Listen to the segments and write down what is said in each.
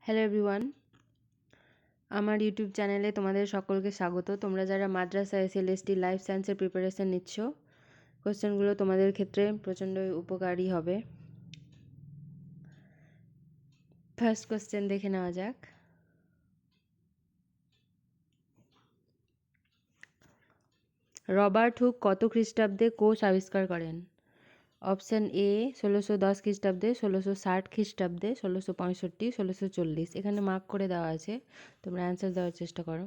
Hello everyone, আমার YouTube চ্যানেলে তোমাদের সকলকে স্বাগত। তোমরা যারা মাদ্রাসা এসএলএসটি লাইফ সায়েন্সের প্রিপারেশান নিচ্ছ, কোশ্চেনগুলো তোমাদের ক্ষেত্রে প্রচণ্ড উপকারী হবে। ফার্স্ট কোশ্চেন দেখে নেওয়া যাক। রবার্ট হুক কত খ্রিস্টাব্দে কোষ আবিষ্কার করেন? অপশান এ 1610 খ্রিস্টাব্দে, 1660 খ্রিস্টাব্দে, 1665, 1640। এখানে মার্ক করে দেওয়া আছে, তোমরা অ্যান্সার দেওয়ার চেষ্টা করো।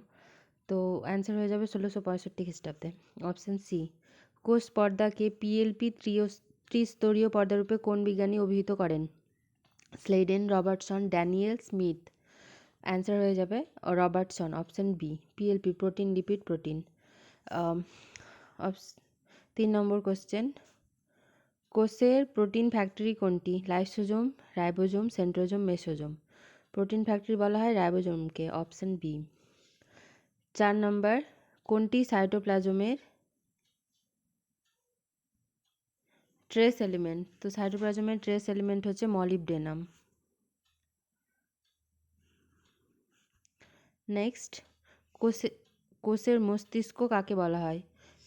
তো অ্যান্সার হয়ে যাবে 1665 খ্রিস্টাব্দে। অপশান সি, কোষ পর্দাকে পিএলপি ত্রিস্তরীয় পর্দারূপে কোন বিজ্ঞানী অভিহিত করেন? Sladen, Robertson, Daniel, Smith. Answer হয়ে যাবে Robertson, option B, PLP protein lipid protein. 3 number question, কোষের প্রোটিন ফ্যাক্টরি কোনটি? Lysosome, ribosome, centrosome, mesosome. Protein factory বলা হয় রাইবোজোমকে, অপশান বি। 4 নম্বর, কোনটি সাইটোপ্লাজমের ট্রেস এলিমেন্ট? তো সাইটোপ্লাজমের ট্রেস এলিমেন্ট হচ্ছে মলিবডেনাম। নেক্সট, কোষের মস্তিষ্ক কাকে বলা হয়?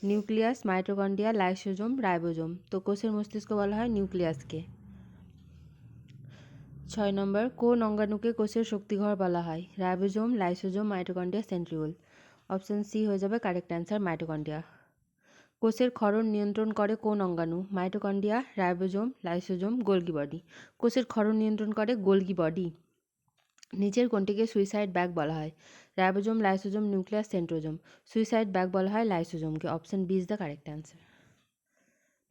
Nucleus, mitochondria, lysosome, ribosome. তো কোষের মস্তিষ্ক বলা হয় নিউক্লিয়াসকে। 6 নম্বর, কোন অঙ্গাণুকে কোষের শক্তিঘর বলা হয়? Ribosome, lysosome, mitochondria, centriole. Option C হয়ে যাবে কারেক্ট অ্যান্সার, মাইটোকন্ড্রিয়া। কোষের ক্ষরণ নিয়ন্ত্রণ করে কোন অঙ্গাণু? Mitochondria, ribosome, lysosome, Golgi body. কোষের ক্ষরণ নিয়ন্ত্রণ করে গোলগি বডি। নিচের কোনটিকে সুইসাইড ব্যাগ বলা হয়? Ribosome, lysosome, nucleus, centrosome. Suicide bag বলা হয় লাইসোজোমকে, option B is the correct answer.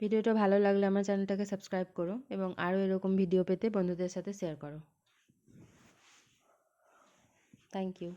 ভিডিওটা ভালো লাগলে আমার চ্যানেলটাকে সাবস্ক্রাইব করো এবং আরও এরকম ভিডিও পেতে বন্ধুদের সাথে শেয়ার করো। Thank you.